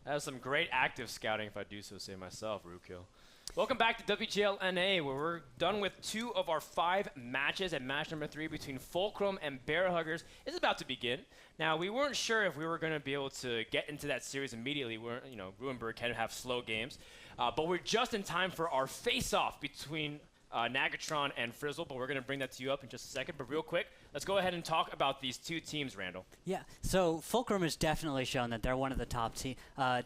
That was some great active scouting, if I do so say myself, Rookhill. Welcome back to WGLNA, where we're done with 2 of our 5 matches, and match number 3 between Fulcrum and Bear Huggers is about to begin. Now, we weren't sure if we were going to be able to get into that series immediately. Ruenberg can have slow games, but we're just in time for our face-off between Nagatron and Frizzle, but we're going to bring that to you up in just a second. But real quick, let's go ahead and talk about these 2 teams, Randall. Yeah, so Fulcrum has definitely shown that they're one of the top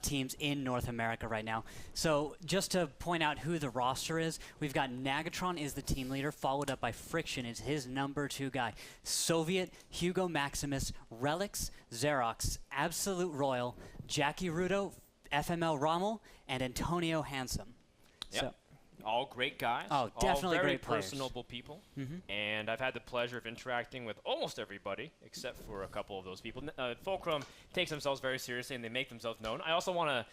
teams in North America right now. So just to point out who the roster is, we've got Nagatron is the team leader, followed up by Friction is his number 2 guy. Soviet, Hugo Maximus, Relics, Xerox, Absolute Royal, Jackie Rudo, FML Rommel, and Antonio Handsome. Yep. So, all great guys. Oh, definitely all very great players. personable people. And I've had the pleasure of interacting with almost everybody, except for a couple of those people. Fulcrum takes themselves very seriously, and they make themselves known. I also want to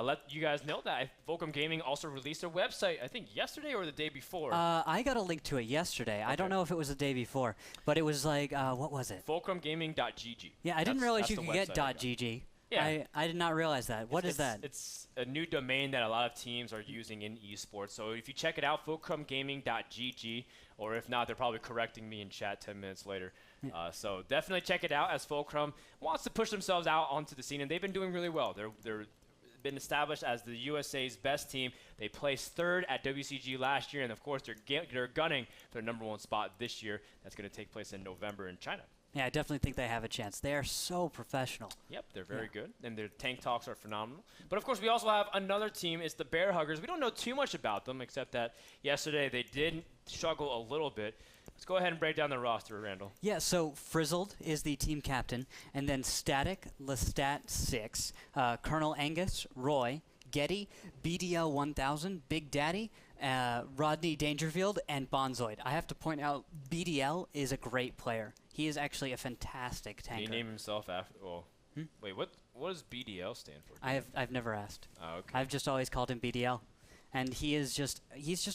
let you guys know that Fulcrum Gaming also released their website, I think yesterday or the day before. I got a link to it yesterday. Okay. I don't know if it was the day before, but it was like, what was it? FulcrumGaming.gg. Yeah, I didn't realize you could get .gg. Yeah. I did not realize that. What is that? It's a new domain that a lot of teams are using in esports. So if you check it out, fulcrumgaming.gg, or if not, they're probably correcting me in chat 10 minutes later. Yeah. So definitely check it out, as Fulcrum wants to push themselves out onto the scene, and they've been doing really well. They're been established as the USA's best team. They placed 3rd at WCG last year, and of course they're gunning for their #1 spot this year. That's going to take place in November in China. Yeah, I definitely think they have a chance. They are so professional. Yep, they're very good, and their tank talks are phenomenal. But, of course, we also have another team. It's the Bear Huggers. We don't know too much about them, except that yesterday they did struggle a little bit. Let's go ahead and break down the roster, Randall. Yeah, so Frizzled is the team captain, and then Static, Lestat 6, Colonel Angus, Roy, Getty, BDL 1000, Big Daddy, Rodney Dangerfield, and Bonzoid. I have to point out, BDL is a great player. He is actually a fantastic tanker. He named himself after. Well, wait, what does BDL stand for? I've never asked. Oh, okay. I've just always called him BDL, and he's just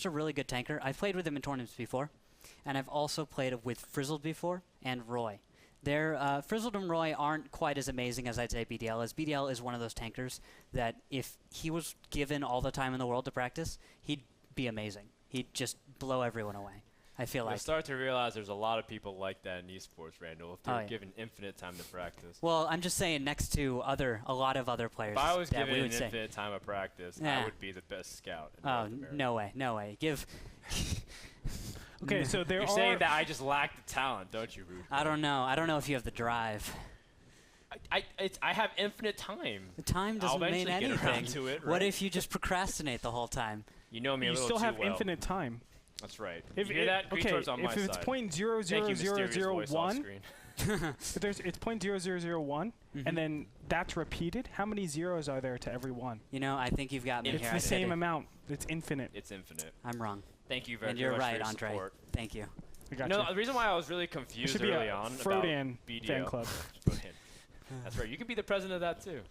a really good tanker. I've played with him in tournaments before, and I've also played with Frizzled before and Roy. Frizzled and Roy aren't quite as amazing as I'd say BDL is. BDL is one of those tankers that if he was given all the time in the world to practice, he'd be amazing. He'd just blow everyone away. I feel like. I start to realize there's a lot of people like that in esports, Randall, if they're given infinite time to practice. Well, I'm just saying next to a lot of other players. If I was given an infinite time of practice, I would be the best scout in North America. No way, no way. Okay, so You're saying that I just lack the talent, don't you, Rude? I don't know. I don't know if you have the drive. I have infinite time. The time doesn't mean anything. Get around to it, right? What if you just procrastinate the whole time? You know me a little too well. You too still have infinite time. That's right. If you hear that? Greetor's on my if it's side. .00001, it's .0001, and then that's repeated. How many zeros are there to every one? You know, I think you've got me here. It's the same amount. It's infinite. It's infinite. I'm wrong. Thank you very much. And you're right, for your Andre. support. Thank you. I got you. The reason why I was really confused early on about BDL fan club. That's right. You can be the president of that too.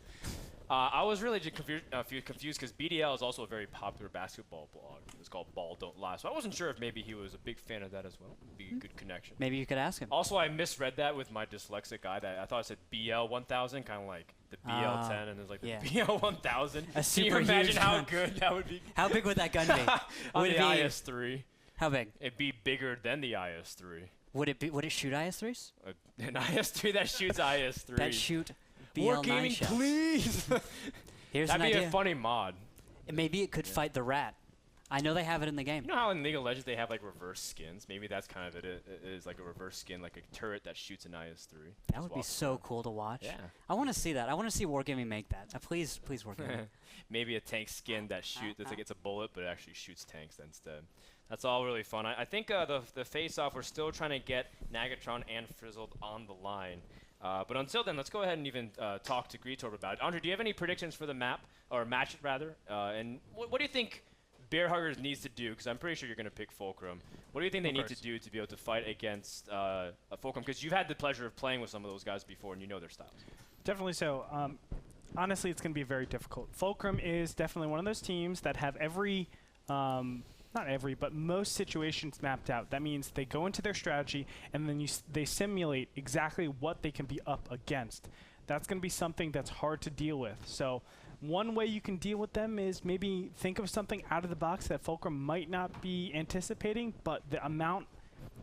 I was really just confused because BDL is also a very popular basketball blog. It's called Ball Don't Lie. So I wasn't sure if maybe he was a big fan of that as well. It'd be a good connection. Maybe you could ask him. Also, I misread that with my dyslexic eye. I thought I said BL 1000, kind of like the BL 10, and there's like the BL 1000. Can you imagine how good that would be? How big would that gun be? On the IS-3. How big? It'd be bigger than the IS-3. Would it shoot IS-3s? An IS-3 that shoots IS-3. That shoot BL9 More gaming, shells. please. That'd be a funny mod. Maybe it could fight the rat. I know they have it in the game. You know how in League of Legends they have like reverse skins? Maybe that's kind of it. It is like a reverse skin, like a turret that shoots an IS-3. That would be so cool to watch. Yeah. I want to see that. I want to see Wargaming make that. Please, Wargaming. Maybe a tank skin that shoots. It's like it's a bullet, but it actually shoots tanks instead. That's all really fun. I think the face-off, we're still trying to get Nagatron and Frizzled on the line. But until then, let's go ahead and even talk to Greetor about it. Andre, do you have any predictions for the map, or match rather? And what do you think Bear Huggers needs to do? Because I'm pretty sure you're going to pick Fulcrum. What do you think they need to do to be able to fight against Fulcrum? Because you've had the pleasure of playing with some of those guys before, and you know their styles. Definitely so. Honestly, it's going to be very difficult. Fulcrum is definitely one of those teams that have every not every, but most situations mapped out. That means they go into their strategy, and then they simulate exactly what they can be up against. that's going to be something that's hard to deal with. So one way you can deal with them is maybe think of something out of the box that Fulcrum might not be anticipating, but the amount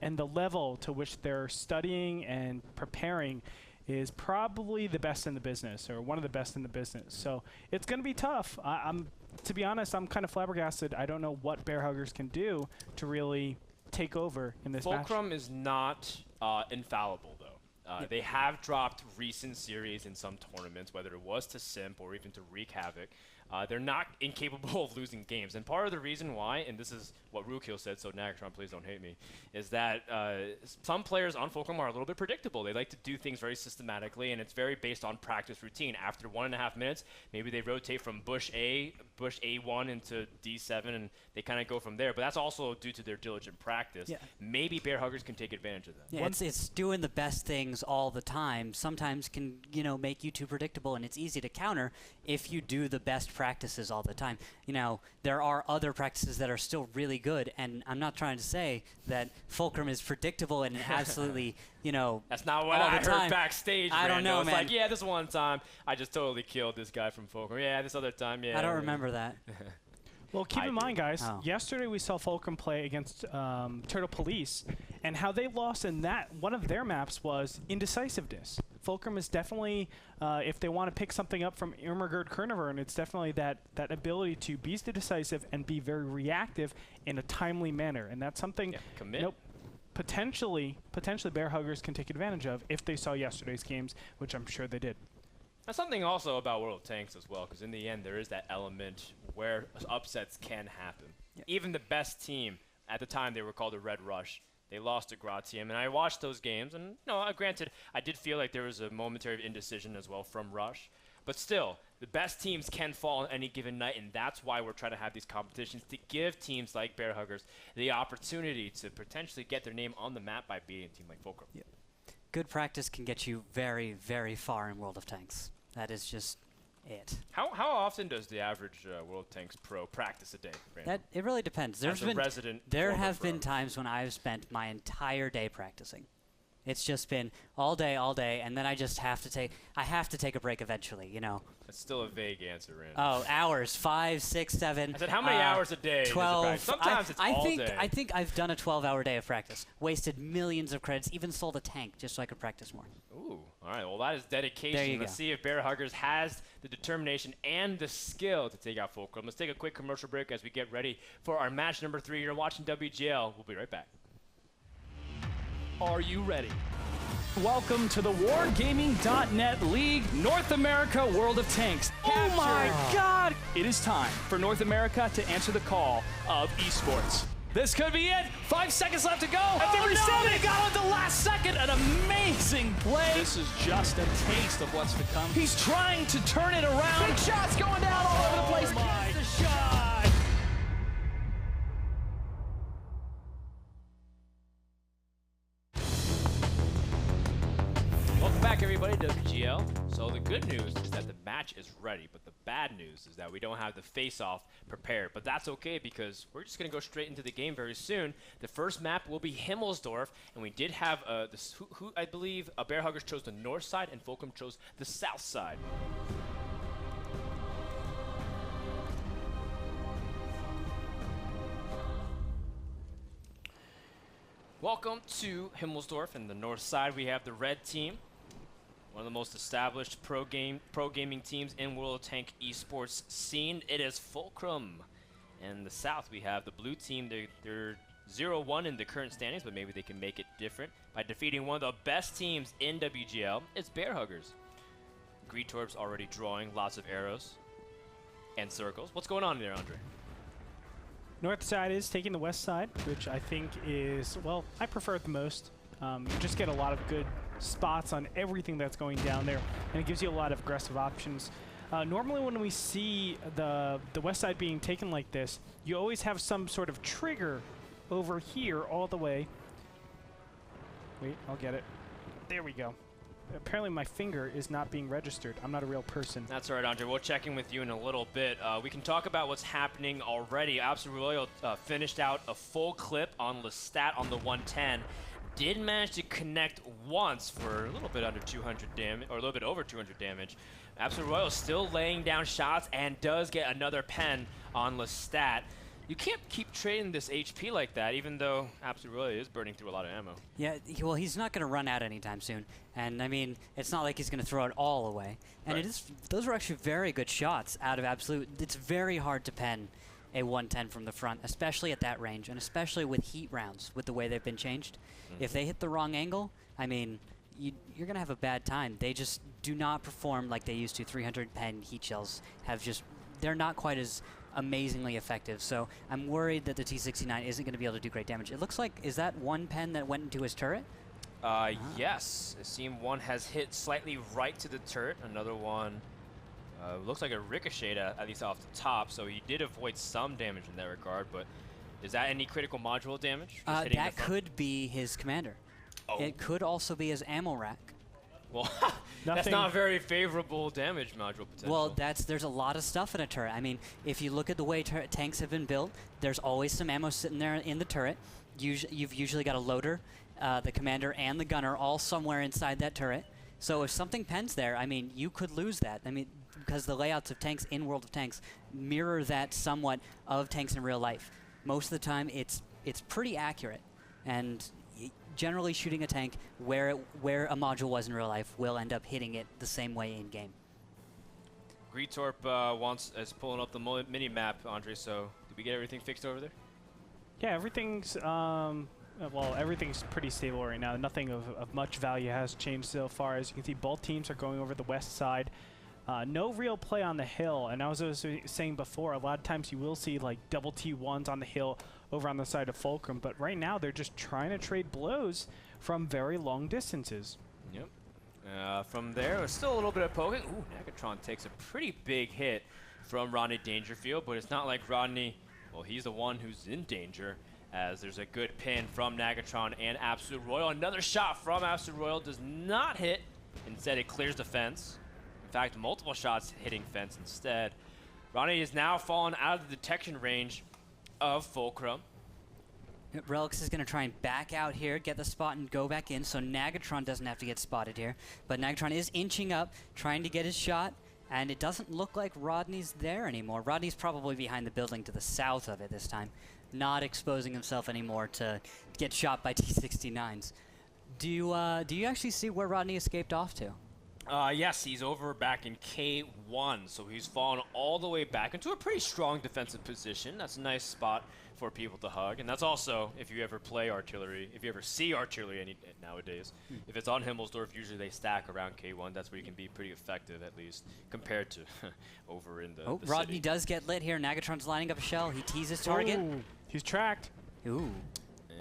and the level to which they're studying and preparing is probably the best in the business, or one of the best in the business. So it's going to be tough. To be honest, I'm kind of flabbergasted. I don't know what Bear Huggers can do to really take over in this match. Fulcrum is not infallible, though. They have dropped recent series in some tournaments, whether it was to Simp or even to wreak havoc. They're not incapable of losing games. And part of the reason why, and this is what Rukil said, so Nagatron, please don't hate me, is that some players on Fulcrum are a little bit predictable. They like to do things very systematically, and it's very based on practice routine. After 1.5 minutes, maybe they rotate from Bush A1 into D7, and they kind of go from there. But that's also due to their diligent practice. Yeah. Maybe Bear Huggers can take advantage of that. Yeah, it's doing the best things all the time. Sometimes can, make you too predictable, and it's easy to counter if you do the best practices all the time. There are other practices that are still really good, and I'm not trying to say that Fulcrum is predictable and absolutely, That's not what I heard backstage. I don't know, it's man. like, yeah, this one time I just totally killed this guy from Fulcrum. Yeah, this other time, yeah. I don't remember that. Well, keep in mind, guys, yesterday we saw Fulcrum play against Turtle Police, and how they lost in one of their maps was indecisiveness. Fulcrum is definitely, if they want to pick something up from Irmgard Kernavern, it's definitely that ability to be decisive and be very reactive in a timely manner. And that's something potentially Bear Huggers can take advantage of if they saw yesterday's games, which I'm sure they did. That's something also about World of Tanks as well, because in the end there is that element where upsets can happen. Yeah. Even the best team, at the time they were called the Red Rush, they lost to Gratium, and I watched those games, and granted, I did feel like there was a momentary indecision as well from Rush, but still, the best teams can fall on any given night, and that's why we're trying to have these competitions, to give teams like Bear Huggers the opportunity to potentially get their name on the map by beating a team like Fulcrum. Yeah. Good practice can get you very, very far in World of Tanks. That is just it. How often does the average World of Tanks pro practice a day, Brandon? It really depends. There have been times when I've spent my entire day practicing. It's just been all day, and then I just have to take a break eventually, That's still a vague answer, Randy. Oh, hours, 5, 6, 7. I said, how many hours a day? 12. Sometimes it's all day. I think I've done a 12-hour day of practice. Wasted millions of credits, even sold a tank just so I could practice more. Ooh, all right. Well, that is dedication. There you Let's go. see if Bear Huggers has the determination and the skill to take out Fulcrum. Let's take a quick commercial break as we get ready for our match number 3. You're watching WGL. We'll be right back. Are you ready? Welcome to the Wargaming.net League North America World of Tanks. Oh my God! It is time for North America to answer the call of esports. This could be it. 5 seconds left to go. They got it at the last second. An amazing play. This is just a taste of what's to come. He's trying to turn it around. Big shots going down all over the place. Oh my the shot. Welcome back, everybody, to WGL. So the good news is that the match is ready, but the bad news is that we don't have the face-off prepared. But that's okay, because we're just going to go straight into the game very soon. The first map will be Himmelsdorf, and we did have who I believe Bear Huggers chose the north side, and Fulcrum chose the south side. Welcome to Himmelsdorf, and the north side we have the red team. One of the most established pro gaming teams in World of Tank esports scene. It is Fulcrum. In the south, we have the blue team. They're 0-1 in the current standings, but maybe they can make it different by defeating one of the best teams in WGL. It's Bear Huggers. Greetorp's already drawing lots of arrows and circles. What's going on there, Andre? North side is taking the west side, which I think is, well, I prefer it the most. You just get a lot of good spots on everything that's going down there, and it gives you a lot of aggressive options. Normally when we see the west side being taken like this, you always have some sort of trigger over here all the way. Wait, I'll get it. There we go. Apparently my finger is not being registered. I'm not a real person. That's all right, Andre. We'll check in with you in a little bit. We can talk about what's happening already. Absolute Royal finished out a full clip on Lestat on the 110. did manage to connect once for a little bit under 200 damage, or a little bit over 200 damage. Absolute Royal still laying down shots and does get another pen on Lestat. You can't keep trading this HP like that, even though Absolute Royal is burning through a lot of ammo. Yeah, well, he's not going to run out anytime soon. And, I mean, it's not like he's going to throw it all away. And Right. those were actually very good shots out of Absolute. It's very hard to pen a 110 from the front, especially at that range, and especially with heat rounds, with the way they've been changed. If they hit the wrong angle, I mean, you're going to have a bad time. They just do not perform like they used to. 300 pen heat shells have just, they're not quite as amazingly effective. So I'm worried that the T69 isn't going to be able to do great damage. It looks like, is that one pen that went into his turret? Yes. It seemed one has hit slightly right to the turret. Another one looks like a ricochet, at least off the top. So he did avoid some damage in that regard. But is that any critical module damage? Just hitting the That front? could be his commander. Oh. It could also be his ammo rack. Well, that's Nothing- not very favorable damage module potential. Well, there's a lot of stuff in a turret. I mean, if you look at the way tanks have been built, there's always some ammo sitting there in the turret. You've usually got a loader, the commander, and the gunner all somewhere inside that turret. So if something pens there, I mean, you could lose that. I mean, because the layouts of tanks in World of Tanks mirror that somewhat of tanks in real life. Most of the time, it's pretty accurate, and generally shooting a tank where a module was in real life will end up hitting it the same way in game. Greetorp is pulling up the mini map, Andre. So did we get everything fixed over there? Yeah, everything's well, everything's pretty stable right now. Nothing of much value has changed so far. As you can see, both teams are going over the west side. No real play on the hill, and as I was saying before, a lot of times you will see like double T1s on the hill over on the side of Fulcrum, but right now they're just trying to trade blows from very long distances. Yep. From there, it's still a little bit of poking. Ooh, Nagatron takes a pretty big hit from Rodney Dangerfield, but it's not like Rodney, well, he's the one who's in danger, as there's a good pin from Nagatron and Absolute Royal. Another shot from Absolute Royal does not hit. Instead, it clears the fence. In fact, multiple shots hitting fence instead. Rodney is now fallen out of the detection range of Fulcrum. Relix is going to try and back out here, get the spot, and go back in, so Nagatron doesn't have to get spotted here. But Nagatron is inching up, trying to get his shot, and it doesn't look like Rodney's there anymore. Rodney's probably behind the building to the south of it this time, not exposing himself anymore to get shot by T-69s. Do you actually see where Rodney escaped off to? Yes, he's over back in K1, so he's fallen all the way back into a pretty strong defensive position. That's a nice spot for people to hug, and that's also, if you ever play artillery, if you ever see artillery nowadays, if it's on Himmelsdorf, usually they stack around K1. That's where you can be pretty effective, at least, compared to over in the Rodney city. does get lit here. Nagatron's lining up a shell. He teases target. Ooh, he's tracked, Ooh.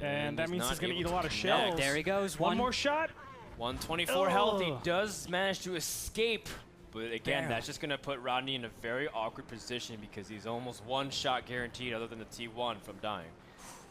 and that means not he's going to able eat a lot of connect. shells. There he goes. One more shot. 124 health. He Ugh. does manage to escape, but again, Damn. that's just going to put Rodney in a very awkward position because he's almost one shot guaranteed other than the T1 from dying.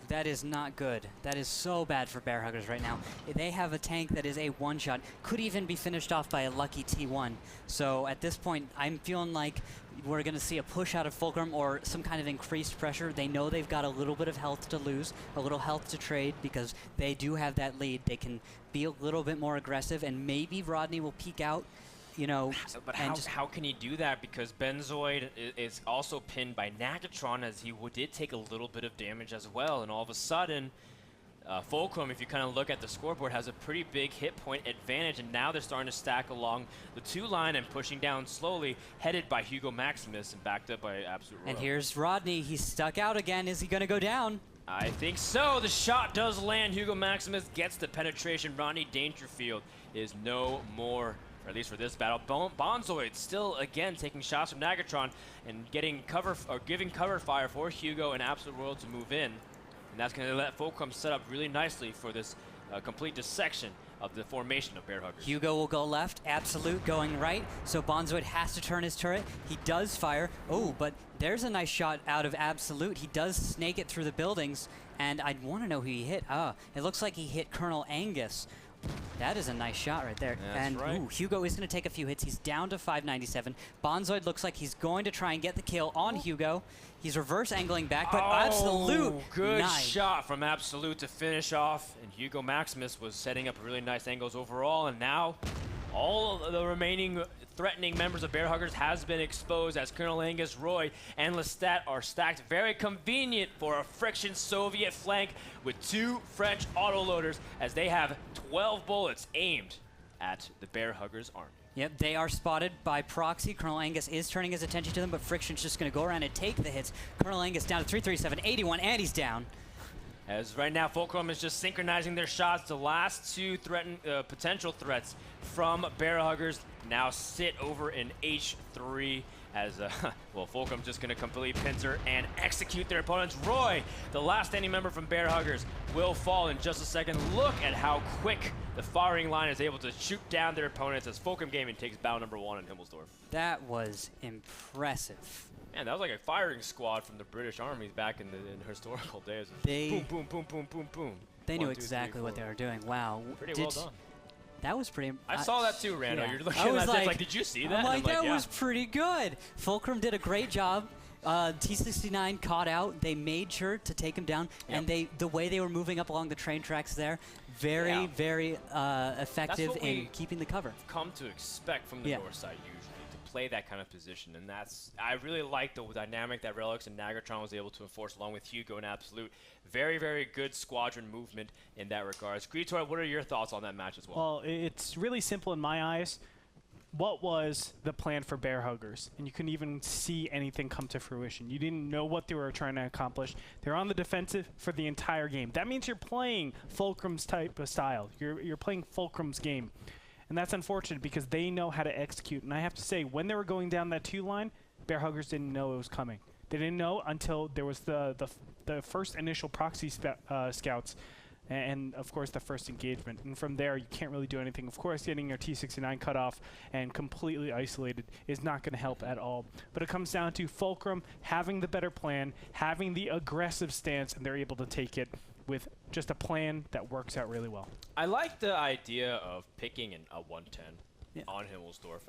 That is not good. That is so bad for Bear Huggers right now. They have a tank that is a one-shot, could even be finished off by a lucky T1. So at this point, I'm feeling like we're going to see a push out of Fulcrum or some kind of increased pressure. They know they've got a little bit of health to lose, a little health to trade, because they do have that lead. They can be a little bit more aggressive, and maybe Rodney will peek out, you know. But and how can he do that? Because Benzoid is also pinned by Nagatron, as he did take a little bit of damage as well. And all of a sudden, Fulcrum, if you kind of look at the scoreboard, has a pretty big hit point advantage. And now they're starting to stack along the two line and pushing down slowly, headed by Hugo Maximus and backed up by Absolute Royal. And here's Rodney. He's stuck out again. Is he going to go down? I think so. The shot does land. Hugo Maximus gets the penetration. Rodney Dangerfield is no more, or at least for this battle. Bonzoid still again taking shots from Nagatron and getting cover or giving cover fire for Hugo and Absolute Royal to move in, and that's going to let Fulcrum set up really nicely for this complete dissection of the formation of Bear Huggers. Hugo will go left, Absolute going right, so Bonzoid has to turn his turret. He does fire. Oh, but there's a nice shot out of Absolute. He does snake it through the buildings, and I want to know who he hit. It looks like he hit Colonel Angus That is a nice shot right there. That's and right. ooh, Hugo is going to take a few hits. He's down to 597. Bonzoid looks like he's going to try and get the kill on Hugo. He's reverse angling back, but Absolute. Good nice. shot from Absolute to finish off. And Hugo Maximus was setting up really nice angles overall. And now all of the remaining threatening members of Bear Huggers has been exposed as Colonel Angus, Roy, and Lestat are stacked. Very convenient for a Friction Soviet flank with 2 French autoloaders as they have 12 bullets aimed at the Bear Huggers army. Yep, they are spotted by proxy. Colonel Angus is turning his attention to them, but Friction's just going to go around and take the hits. Colonel Angus down to 337, 81, and he's down. As right now, Fulcrum is just synchronizing their shots. The last 2 potential threats from Bear Huggers now sit over in H3 as, well, Fulcrum's just going to completely pincer and execute their opponents. Roy, the last standing member from Bear Huggers, will fall in just a second. Look at how quick the firing line is able to shoot down their opponents as Fulcrum Gaming takes battle number 1 in Himmelsdorf. That was impressive. Man, that was like a firing squad from the British armies back in historical days. They boom, boom, boom, boom, boom, boom. They knew exactly what they were doing. Wow. Pretty well done. That was pretty. I saw that too, Rando. Yeah. You're looking at that like, did you see that? I'm like, that yeah. was pretty good. Fulcrum did a great job. T69 caught out. They made sure to take him down, and the way they were moving up along the train tracks there, very effective in keeping the cover. Come to expect from the north side usually to play that kind of position, and I really like the dynamic that Relics and Nagatron was able to enforce along with Hugo and Absolute. Very, very good squadron movement in that regards. Greetor, what are your thoughts on that match as well? Well, it's really simple in my eyes. What was the plan for Bear Huggers? And you couldn't even see anything come to fruition. You didn't know what they were trying to accomplish. They're on the defensive for the entire game. That means you're playing Fulcrum's type of style. You're playing Fulcrum's game. And that's unfortunate because they know how to execute. And I have to say, when they were going down that 2 line, Bear Huggers didn't know it was coming. They didn't know until there was the first initial proxy scouts and of course the first engagement. And from there, you can't really do anything. Of course, getting your T69 cut off and completely isolated is not going to help at all. But it comes down to Fulcrum having the better plan, having the aggressive stance, and they're able to take it with just a plan that works out really well. I like the idea of picking a 110 on Himmelsdorf.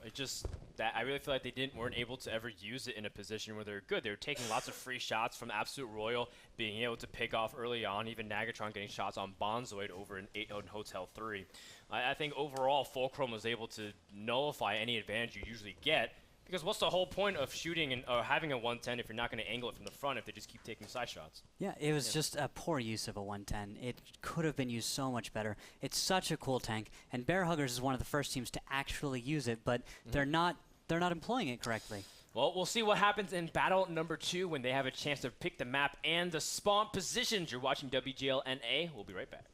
I really feel like they weren't able to ever use it in a position where they're good. They were taking lots of free shots from Absolute Royal, being able to pick off early on, even Nagatron getting shots on Bonzoid over in Hotel 3. I think overall Fulcrum was able to nullify any advantage you usually get, because what's the whole point of shooting or having a 110 if you're not going to angle it from the front if they just keep taking side shots? Yeah, it was just a poor use of a 110. It could have been used so much better. It's such a cool tank, and Bear Huggers is one of the first teams to actually use it, but they're not employing it correctly. Well, we'll see what happens in battle number 2 when they have a chance to pick the map and the spawn positions. You're watching WGLNA. We'll be right back.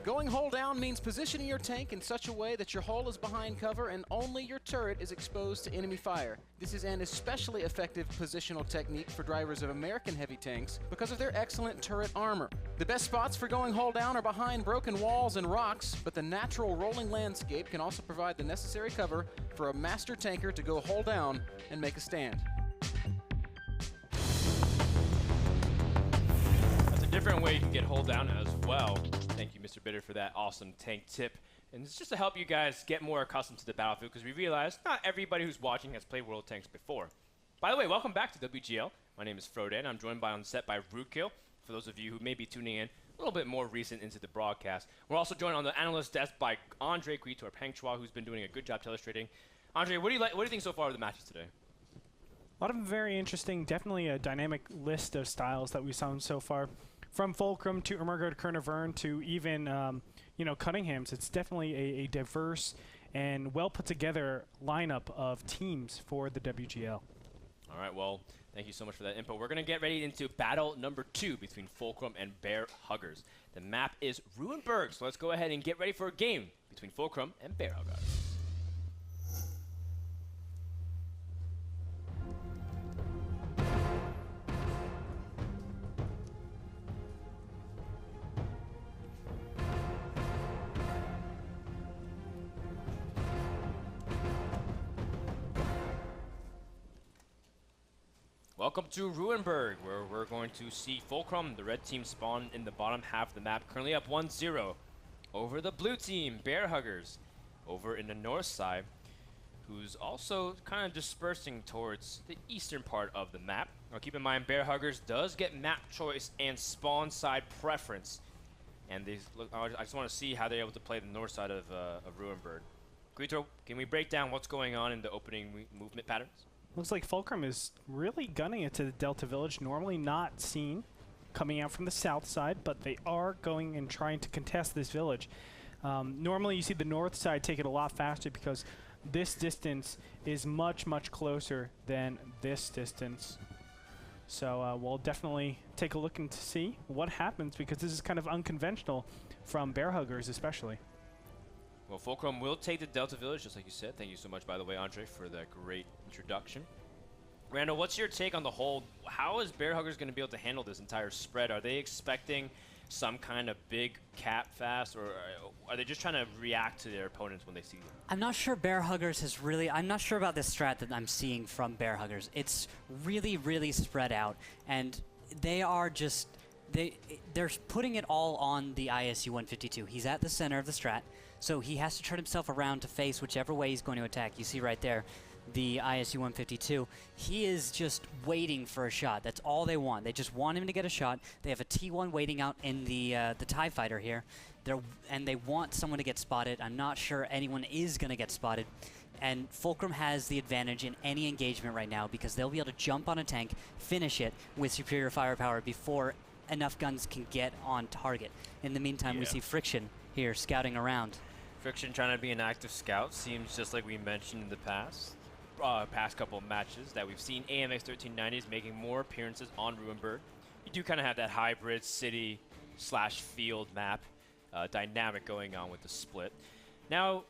Going hull down means positioning your tank in such a way that your hull is behind cover and only your turret is exposed to enemy fire. This is an especially effective positional technique for drivers of American heavy tanks because of their excellent turret armor. The best spots for going hull down are behind broken walls and rocks, but the natural rolling landscape can also provide the necessary cover for a master tanker to go hull down and make a stand. Different way you can get hull down as well. Thank you, Mr. Bitter, for that awesome tank tip. And it's just to help you guys get more accustomed to the battlefield, because we realize not everybody who's watching has played World of Tanks before. By the way, welcome back to WGL. My name is Frodan. I'm joined on set by Rootkill. For those of you who may be tuning in a little bit more recent into the broadcast, we're also joined on the analyst desk by Andre Greetor Pengchua, who's been doing a good job illustrating. Andre, what do you think so far of the matches today? A lot of them very interesting. Definitely a dynamic list of styles that we've seen so far. From Fulcrum to Emergard Kernavern to even, Cunningham's. It's definitely a diverse and well put together lineup of teams for the WGL. All right, well, thank you so much for that info. We're going to get ready into battle number 2 between Fulcrum and Bear Huggers. The map is Ruinberg, so let's go ahead and get ready for a game between Fulcrum and Bear Huggers. Welcome to Ruinberg, where we're going to see Fulcrum, the red team, spawn in the bottom half of the map, currently up 1-0 over the blue team, Bear Huggers, over in the north side, who's also kind of dispersing towards the eastern part of the map. Now keep in mind, Bear Huggers does get map choice and spawn side preference. And these, look, I just want to see how they're able to play the north side of Ruinbird. Guito, can we break down what's going on in the opening movement patterns? Looks like Fulcrum is really gunning it to the Delta Village, normally not seen coming out from the south side, but they are going and trying to contest this village. Normally you see the north side take it a lot faster because this distance is much, much closer than this distance. So we'll definitely take a look and to see what happens, because this is kind of unconventional from Bear Huggers especially. Well, Fulcrum will take the Delta Village, just like you said. Thank you so much, by the way, Andre, for that great introduction. Randall, what's your take on the whole? How is Bear Huggers going to be able to handle this entire spread? Are they expecting some kind of big cap fast, or are they just trying to react to their opponents when they see them? I'm not sure Bear Huggers has really, I'm not sure about this strat that I'm seeing from Bear Huggers. It's really, really spread out, and they are just, they're putting it all on the ISU 152. He's at the center of the strat, so he has to turn himself around to face whichever way he's going to attack. You see right there, the ISU 152. He is just waiting for a shot. That's all they want. They just want him to get a shot. They have a T1 waiting out in the TIE fighter here. And they want someone to get spotted. I'm not sure anyone is going to get spotted. And Fulcrum has the advantage in any engagement right now because they'll be able to jump on a tank, finish it with superior firepower before enough guns can get on target. In the meantime, we see Friction here scouting around. Friction trying to be an active scout. Seems just like we mentioned in the past couple of matches that we've seen AMX 1390s making more appearances on Ruinbird. You do kind of have that hybrid city/field map dynamic going on with the split. Now,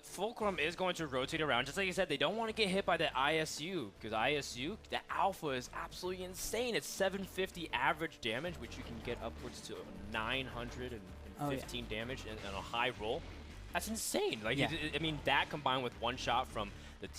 Fulcrum is going to rotate around. Just like you said, they don't want to get hit by that ISU, because ISU, the alpha is absolutely insane. It's 750 average damage, which you can get upwards to 915 damage in a high roll. That's insane. Like, I mean, that combined with one shot from an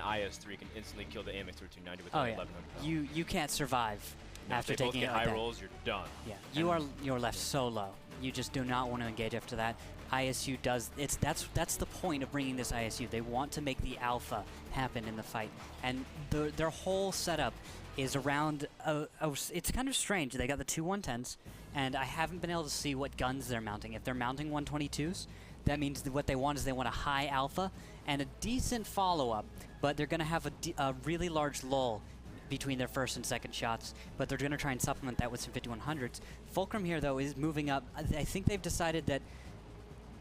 IS-3 can instantly kill the AMX 1390 with 1100. You can't survive after taking it high like rolls. You're done. Yeah, you're left so low. You just do not want to engage after that. ISU does. That's the point of bringing this ISU. They want to make the alpha happen in the fight, and their whole setup is around. It's kind of strange. They got the two 110s, and I haven't been able to see what guns they're mounting. If they're mounting 122s, that means that what they want is they want a high alpha and a decent follow-up, but they're going to have a really large lull between their first and second shots, but they're going to try and supplement that with some 5100s. Fulcrum here, though, is moving up. I think they've decided that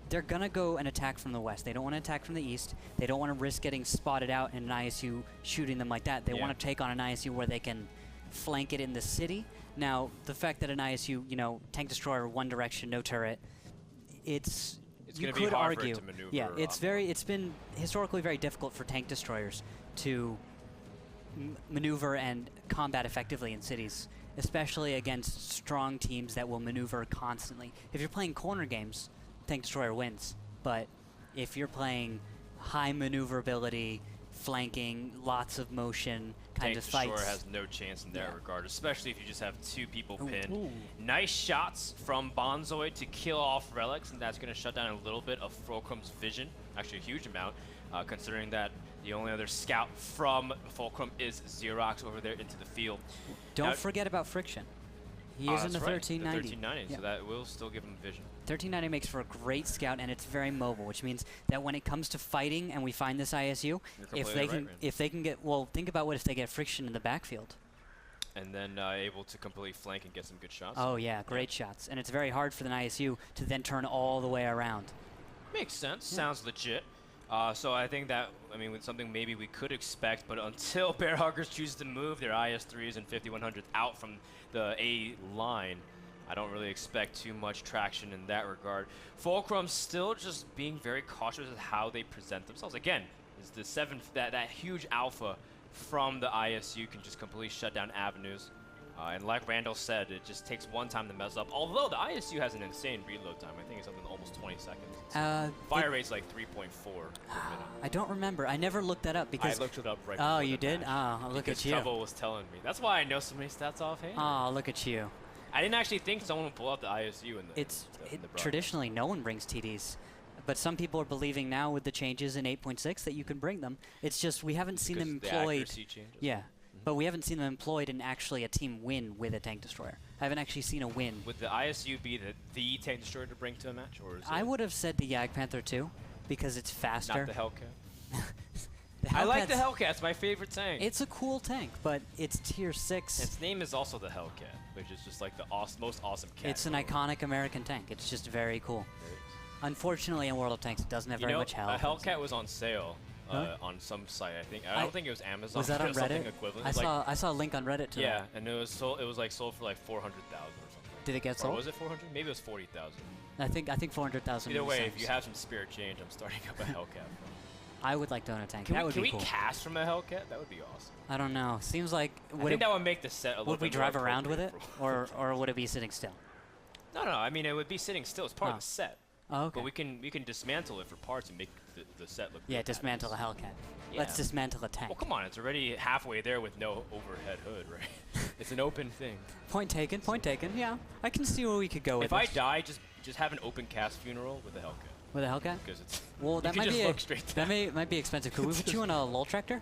they're going to go and attack from the west. They don't want to attack from the east. They don't want to risk getting spotted out and an ISU shooting them like that. They want to take on an ISU where they can flank it in the city. Now, the fact that an ISU, tank destroyer, one direction, no turret, it's going to be hard for it to maneuver. Yeah, it's been historically very difficult for tank destroyers to maneuver and combat effectively in cities, especially against strong teams that will maneuver constantly. If you're playing corner games, tank destroyer wins. But if you're playing high maneuverability, flanking, lots of motion kind of fights, tank destroyer has no chance in that regard, especially if you just have two people pinned. Nice shots from Bonzoid to kill off relics, and that's going to shut down a little bit of Fulcrum's vision, actually a huge amount, considering that the only other scout from Fulcrum is Xerox over there into the field. Don't forget about Friction. He is in the 1390. The 1390, so that will still give him vision. 1390 makes for a great scout, and it's very mobile, which means that when it comes to fighting and we find this ISU, if they can get, well, think about what if they get Friction in the backfield. And then able to completely flank and get some good shots. Oh yeah, great shots. And it's very hard for the ISU to then turn all the way around. Makes sense. Sounds legit. So I think that, with something maybe we could expect, but until Bear Huggers choose to move their IS-3s and 5100s out from the A line, I don't really expect too much traction in that regard. Fulcrum still just being very cautious of how they present themselves. Again, is the that huge alpha from the ISU can just completely shut down avenues. And like Randall said, it just takes one time to mess up. Although the ISU has an insane reload time. I think it's something almost 20 seconds. Fire rate's like 3.4 per minute. I don't remember. I never looked that up because... I looked it up right Oh, you did? Oh, look at you. Trouble was telling me. That's why I know so many stats offhand. Oh, look at you. I didn't actually think someone would pull out the ISU in the. Traditionally, no one brings TDs. But some people are believing now with the changes in 8.6 that you can bring them. It's just we haven't seen them employed. Yeah, but we haven't seen them employed in actually a team win with a tank destroyer. I haven't actually seen a win. Would the ISU be the tank destroyer to bring to a match, or is I would have said the Yag Panther too, because it's faster. Not the Hellcat. I like the Hellcat. It's my favorite tank. It's a cool tank, but it's tier 6. Its name is also the Hellcat, which is just like the most awesome cat. It's an iconic American tank. It's just very cool. Unfortunately, in World of Tanks, it doesn't have very much health. A Hellcat was on sale on some site. I think I don't think it was Amazon. Was that on Reddit? Equivalent. I saw a link on Reddit to that. And it was sold. It was like sold for like 400,000 or something. Did it get sold? Or was it 400? Maybe it was 40,000. I think 400,000. Either way, if you have some spare change, I'm starting up a Hellcat. I would like to own a tank. Can that would be cool. Can we cast from a Hellcat? That would be awesome. I don't know. Seems like I think that would make the set a little bit. Would we drive around with it, or would it be sitting still? No. I mean, it would be sitting still. It's part of the set. Oh, okay. But we can dismantle it for parts and make the set look. Yeah, dismantle a Hellcat. Yeah. Let's dismantle a tank. Well, come on, it's already halfway there with no overhead hood, right? It's an open thing. Point taken. Point taken. Yeah, I can see where we could go with. If I die, just have an open cast funeral with a Hellcat. With a Hellcat? Because it's that might be expensive. Could we put you in a lull tractor?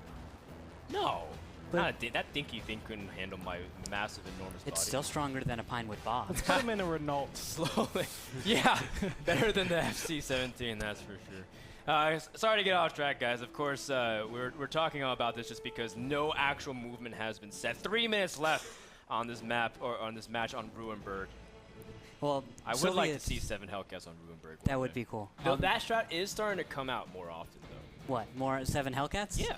No. That dinky thing couldn't handle my massive, enormous body. It's still stronger than a Pinewood Bob. Let's put him in a Renault. Slowly. Yeah, better than the FC-17, that's for sure. Sorry to get off track, guys. Of course, we're talking about this just because no actual movement has been set. 3 minutes left on this map, or on this match on Ruinberg. Well, I would like to see 7 Hellcats on Ruinberg. That would be cool. Though that strat is starting to come out more often, though. What? More 7 Hellcats? Yeah.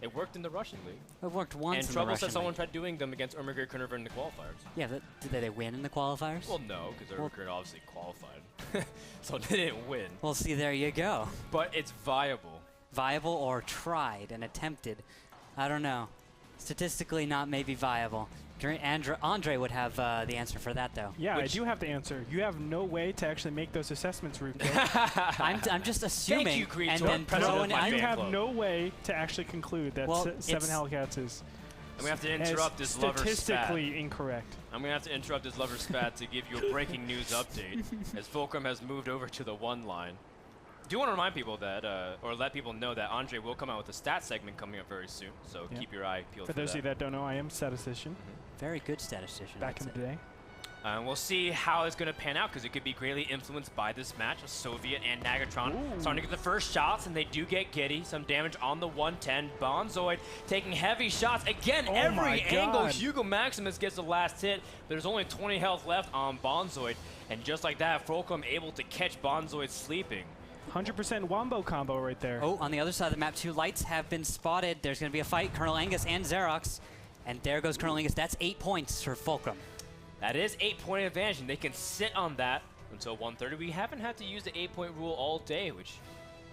It worked in the Russian league. It worked once in the Russian league. And Trouble said someone tried doing them against Ermagerd Kurnover in the qualifiers. Yeah, but did they win in the qualifiers? Well, no, because Ermagerd obviously qualified. So they didn't win. Well, see, there you go. But it's viable. Viable or tried and attempted. I don't know. Statistically not maybe viable. Andre would have the answer for that, though. Yeah, I do have the answer. You have no way to actually make those assessments, Ruko. I'm just assuming. Thank you, Creed, and then throwing you have no way to actually conclude that 7 Hellcats is I'm going to have to interrupt this lover spat. Statistically incorrect. I'm going to have to interrupt this lover spat to give you a breaking news update as Fulcrum has moved over to the 1 line. I do want to remind people that, or let people know that Andre will come out with a stat segment coming up very soon, so keep your eye peeled for that. For those of you that don't know, I am statistician. Very good statistician. Back in the day. We'll see how it's going to pan out because it could be greatly influenced by this match of Soviet and Nagatron. Starting to get the first shots, and they do get giddy. Some damage on the 110. Bonzoid taking heavy shots. Again, every angle, Hugo Maximus gets the last hit. There's only 20 health left on Bonzoid. And just like that, Fulcrum able to catch Bonzoid sleeping. 100% wombo combo right there. Oh, on the other side of the map, 2 lights have been spotted. There's going to be a fight. Colonel Angus and Xerox. And there goes Colonel Angus. That's 8 points for Fulcrum. That is 8-point advantage, and they can sit on that until 1:30. We haven't had to use the 8-point rule all day, which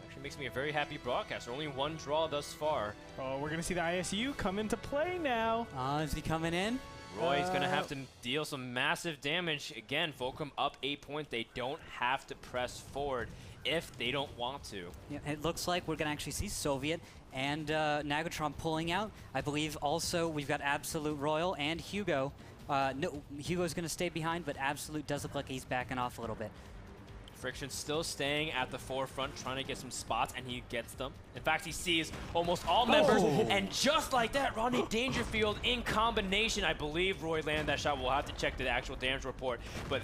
actually makes me a very happy broadcaster. Only 1 draw thus far. Oh, we're going to see the ISU come into play now. Is he coming in? Roy's going to have to deal some massive damage. Again, Fulcrum up 8 points. They don't have to press forward if they don't want to. Yeah, it looks like we're going to actually see Soviet and Nagatron pulling out. I believe also we've got Absolute Royal and Hugo. No, Hugo's going to stay behind, but Absolute does look like he's backing off a little bit. Friction still staying at the forefront, trying to get some spots, and he gets them. In fact, he sees almost all members, and just like that, Rodney Dangerfield in combination. I believe Roy landed that shot. We'll have to check the actual damage report, but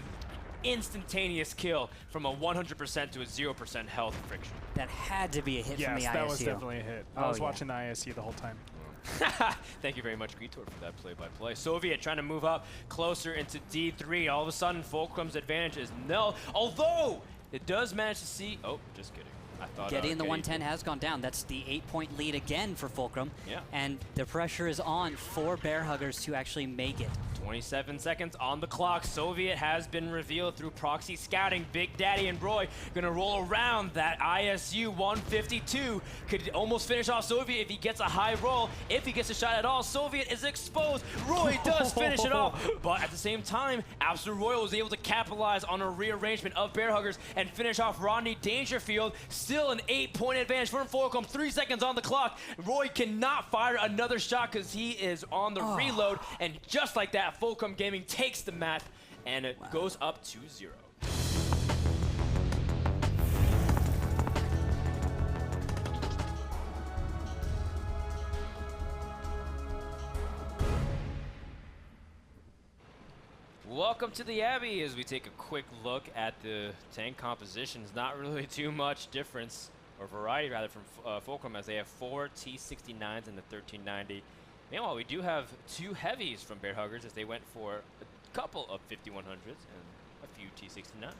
instantaneous kill from a 100% to a 0% health Friction. That had to be a hit from the ISU. Yes, that was definitely a hit. I was watching the ISU the whole time. Thank you very much, Gritor, for that play-by-play. Soviet trying to move up closer into D3. All of a sudden, Fulcrum's advantage is null. Although, it does manage to see... Oh, just kidding. I thought Getty in the 110 has gone down. That's the 8-point lead again for Fulcrum. Yeah. And the pressure is on for Bear Huggers to actually make it. 27 seconds on the clock. Soviet has been revealed through proxy scouting. Big Daddy and Roy gonna roll around that ISU 152. Could almost finish off Soviet if he gets a high roll. If he gets a shot at all, Soviet is exposed. Roy does finish it off, but at the same time, Absolute Royal was able to capitalize on a rearrangement of Bear Huggers and finish off Rodney Dangerfield. Still an 8-point advantage for Fulcrum. 3 seconds on the clock. Roy cannot fire another shot because he is on the reload, and just like that, that, Fulcrum Gaming takes the map, and it goes up 2-0. Welcome to the Abbey as we take a quick look at the tank compositions. Not really too much difference, or variety rather, from Fulcrum, as they have 4 T69s in the 1390. Meanwhile, we do have 2 heavies from Bear Huggers as they went for a couple of 5100s and a few T69s.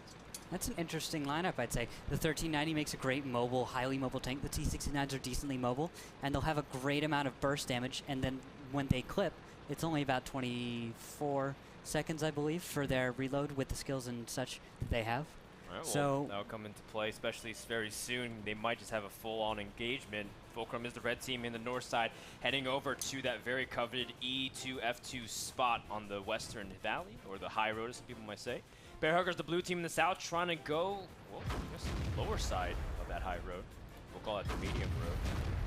That's an interesting lineup, I'd say. The 1390 makes a great mobile, highly mobile tank. The T69s are decently mobile, and they'll have a great amount of burst damage, and then when they clip, it's only about 24 seconds, I believe, for their reload with the skills and such that they have. All right, So well, that'll come into play, especially very soon. They might just have a full-on engagement. Fulcrum is the red team in the north side, heading over to that very coveted E2 F2 spot on the western valley, or the high road, as some people might say. Bear Huggers, the blue team in the south, trying to go, well, I guess the lower side of that high road. We'll call it the medium road.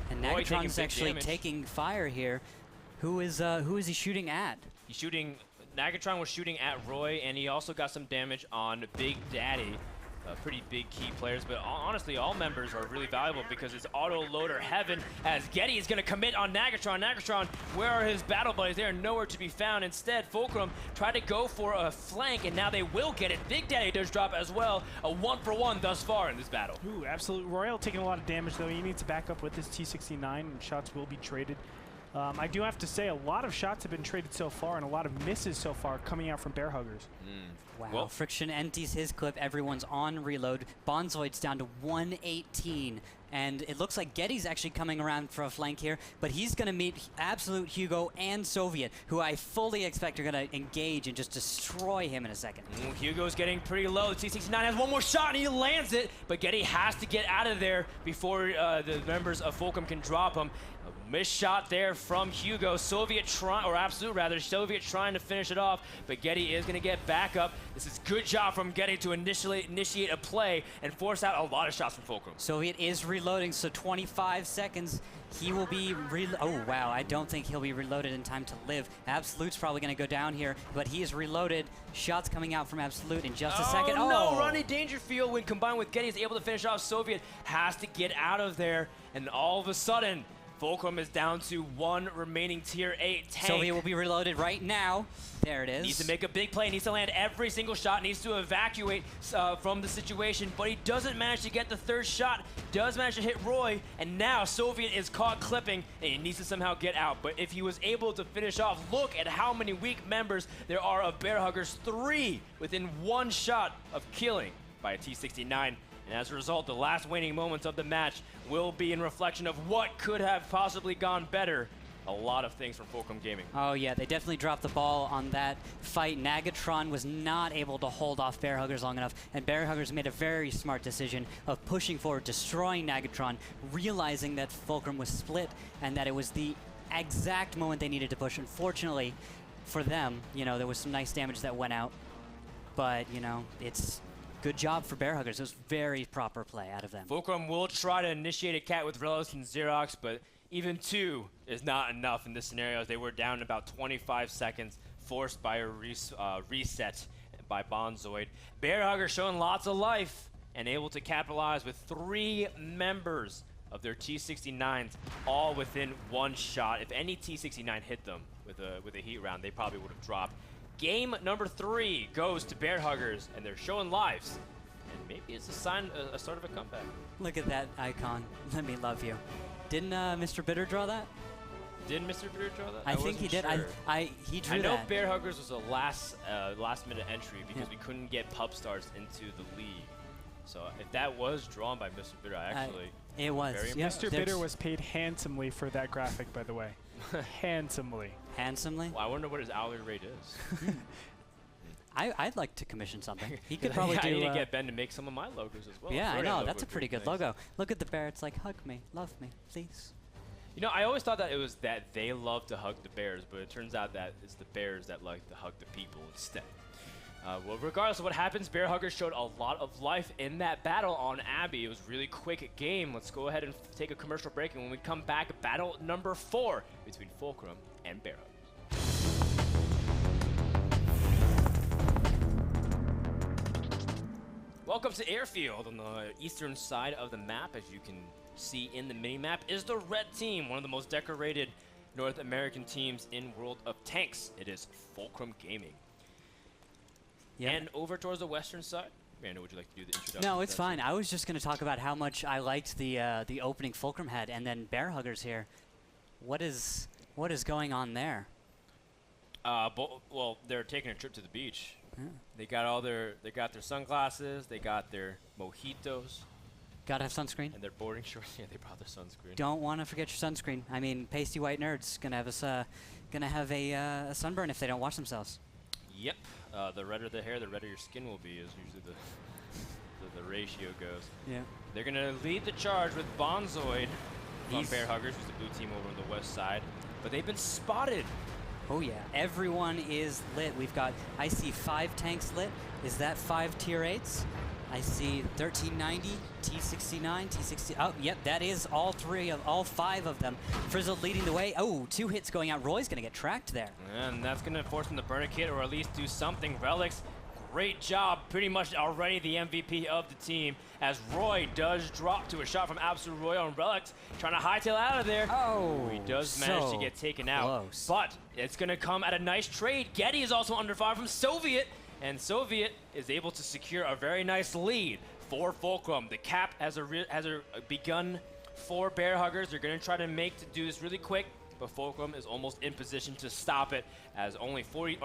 And Roy Nagatron's actually damage. taking fire here. Who is he shooting at? He's shooting, Nagatron was shooting at Roy, and he also got some damage on Big Daddy. Pretty big key players, but honestly, all members are really valuable because it's auto-loader heaven as Getty is going to commit on Nagatron. Nagatron, where are his battle buddies? They are nowhere to be found. Instead, Fulcrum tried to go for a flank, and now they will get it. Big Daddy does drop as well. A 1-for-1 thus far in this battle. Ooh, absolute. Royal taking a lot of damage, though. He needs to back up with his T69, and shots will be traded. I do have to say, a lot of shots have been traded so far, and a lot of misses so far coming out from Bear Huggers. Wow, Well, Friction empties his clip. Everyone's on reload. Bonzoid's down to 118. And it looks like Getty's actually coming around for a flank here, but he's going to meet Absolute, Hugo, and Soviet, who I fully expect are going to engage and just destroy him in a second. Hugo's getting pretty low. The T69 has one more shot, and he lands it, but Getty has to get out of there before the members of Fulcrum can drop him. A missed shot there from Hugo. Soviet trying, or Absolute rather, Soviet trying to finish it off, but Getty is going to get back up. This is good job from Getty to initiate a play and force out a lot of shots from Fulcrum. Soviet is reloading, so 25 seconds. He will be oh wow, I don't think he'll be reloaded in time to live. Absolute's probably going to go down here, but he is reloaded. Shots coming out from Absolute in just a second. Oh no, Ronnie Dangerfield, when combined with Getty, is able to finish off Soviet, has to get out of there, and all of a sudden, Fulcrum is down to 1 remaining tier 8 tank. Soviet will be reloaded right now. There it is. Needs to make a big play, needs to land every single shot, needs to evacuate from the situation, but he doesn't manage to get the 3rd shot, does manage to hit Roy, and now Soviet is caught clipping, and he needs to somehow get out. But if he was able to finish off, look at how many weak members there are of Bear Huggers, 3 within 1 shot of killing by a T69. And as a result, the last waning moments of the match will be in reflection of what could have possibly gone better. A lot of things from Fulcrum Gaming. Oh yeah, they definitely dropped the ball on that fight. Nagatron was not able to hold off Bear Huggers long enough, and Bear Huggers made a very smart decision of pushing forward, destroying Nagatron, realizing that Fulcrum was split and that it was the exact moment they needed to push. Unfortunately for them, you know, there was some nice damage that went out, but you know, it's good job for Bear Huggers. It was very proper play out of them. Fulcrum will try to initiate a cat with Relos and Xerox, but even 2 is not enough in this scenario, as they were down in about 25 seconds, forced by a reset by Bonzoid. Bear Hugger showing lots of life and able to capitalize with 3 members of their T69s, all within 1 shot. If any T69 hit them with a heat round, they probably would have dropped. Game number 3 goes to Bear Huggers, and they're showing lives. And maybe it's a sign, a start of a comeback. Look at that icon. Let me love you. Didn't Mr. Bitter draw that? Did Mr. Bitter draw that? I think he did. Sure. He drew I know that. Bear Huggers was a last minute entry because we couldn't get pub stars into the league. So if that was drawn by Mr. Bitter, I actually it was. very Yeah. Mr. Bitter was paid handsomely for that graphic, by the way. Handsomely. Handsomely. Well, I wonder what his hourly rate is. I'd like to commission something. He could probably I do. need to get Ben to make some of my logos as well. Yeah, I Sorry, know. logo That's a pretty good things. logo. Look at the bear. It's like, hug me, love me, please. You know, I always thought that it was that they love to hug the bears, but it turns out that it's the bears that like to hug the people instead. Well, regardless of what happens, Bear Huggers showed a lot of life in that battle on Abbey. It was a really quick game. Let's go ahead and take a commercial break, and when we come back, battle number 4 between Fulcrum and Bear Huggers. Welcome to Airfield. On the eastern side of the map, as you can see in the mini-map, is the red team, one of the most decorated North American teams in World of Tanks. It is Fulcrum Gaming. Yeah. And over towards the western side, Randall, would you like to do the introduction? No, it's fine. I was just going to talk about how much I liked the opening Fulcrum had, and then Bear Huggers here. What is going on there? Well, they're taking a trip to the beach. Yeah. They got their sunglasses, they got their mojitos. Gotta have sunscreen. And their boarding shorts. Yeah, they brought their sunscreen. Don't want to forget your sunscreen. I mean, pasty white nerds gonna have a sunburn if they don't wash themselves. Yep. The redder the hair, the redder your skin will be, is usually the ratio goes. Yeah. They're gonna lead the charge with Bonzoid from Bear Huggers, who's the blue team over on the west side. But they've been spotted. Oh yeah, everyone is lit. I see 5 tanks lit. Is that 5 tier 8s? I see 1390, T69, T60. Oh, yep, that is all 5 of them. Frizzled leading the way. Oh, 2 hits going out. Roy's gonna get tracked there. And that's gonna force him to burn a kit or at least do something. Relics, great job. Pretty much already the MVP of the team, as Roy does drop to a shot from Absolute Roy on Relics, trying to hightail out of there. Oh, he does manage to get taken out. But it's gonna come at a nice trade. Getty is also under fire from Soviet, and Soviet is able to secure a very nice lead for Fulcrum. The cap has begun for Bear Huggers. They're gonna try to do this really quick, but Fulcrum is almost in position to stop it, as only 40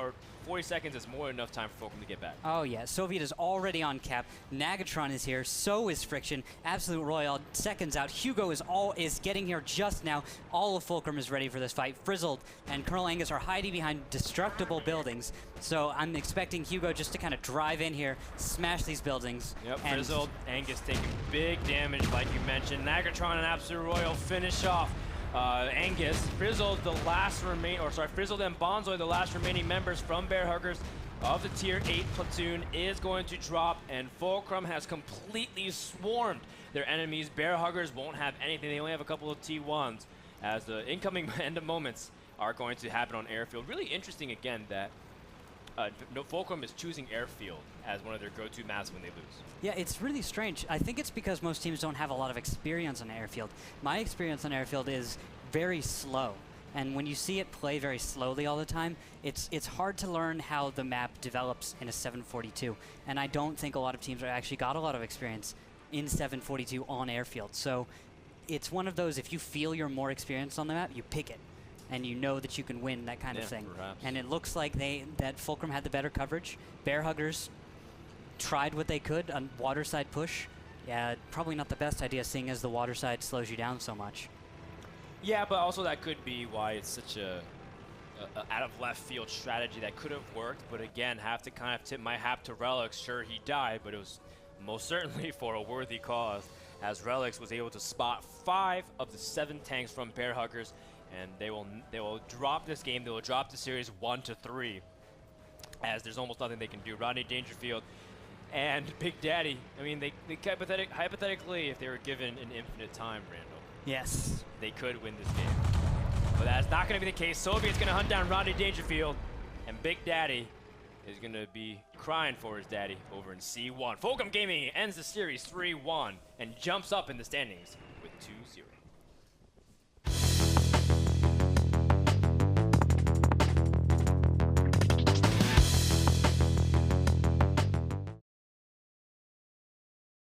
seconds is more than enough time for Fulcrum to get back. Oh yeah, Soviet is already on cap. Nagatron is here, so is Friction. Absolute Royal seconds out. Hugo is getting here just now. All of Fulcrum is ready for this fight. Frizzled and Colonel Angus are hiding behind destructible buildings, so I'm expecting Hugo just to kind of drive in here, smash these buildings. Yep, Frizzled, Angus taking big damage like you mentioned. Nagatron and Absolute Royal finish off Angus. Frizzled and Bonzoid, the last remaining members from Bear Huggers of the Tier 8 platoon, is going to drop, and Fulcrum has completely swarmed their enemies. Bear Huggers won't have anything. They only have a couple of T1s, as the incoming end of moments are going to happen on Airfield. Really interesting, again, that Fulcrum is choosing Airfield as one of their go-to maps when they lose. Yeah, it's really strange. I think it's because most teams don't have a lot of experience on Airfield. My experience on Airfield is very slow, and when you see it play very slowly all the time, it's hard to learn how the map develops in a 742, and I don't think a lot of teams are actually got a lot of experience in 742 on Airfield. So it's one of those, if you feel you're more experienced on the map, you pick it, and you know that you can win, that kind of thing. Perhaps. And it looks like that Fulcrum had the better coverage. Bear Huggers tried what they could on waterside push. Yeah, probably not the best idea, seeing as the waterside slows you down so much. Yeah, but also that could be why it's such a out of left field strategy that could have worked. But again, have to kind of tip my hat to Relics. Sure, he died, but it was most certainly for a worthy cause, as Relics was able to spot 5 of the 7 tanks from Bear Huggers, and they will drop this game. They will drop the series 1-3, as there's almost nothing they can do. Rodney Dangerfield and Big Daddy, I mean, they hypothetically, if they were given an infinite time, Randall, yes, they could win this game. But that's not going to be the case. Soviet's going to hunt down Rodney Dangerfield, and Big Daddy is going to be crying for his daddy over in C1. Fulcrum Gaming ends the series 3-1 and jumps up in the standings with 2-0.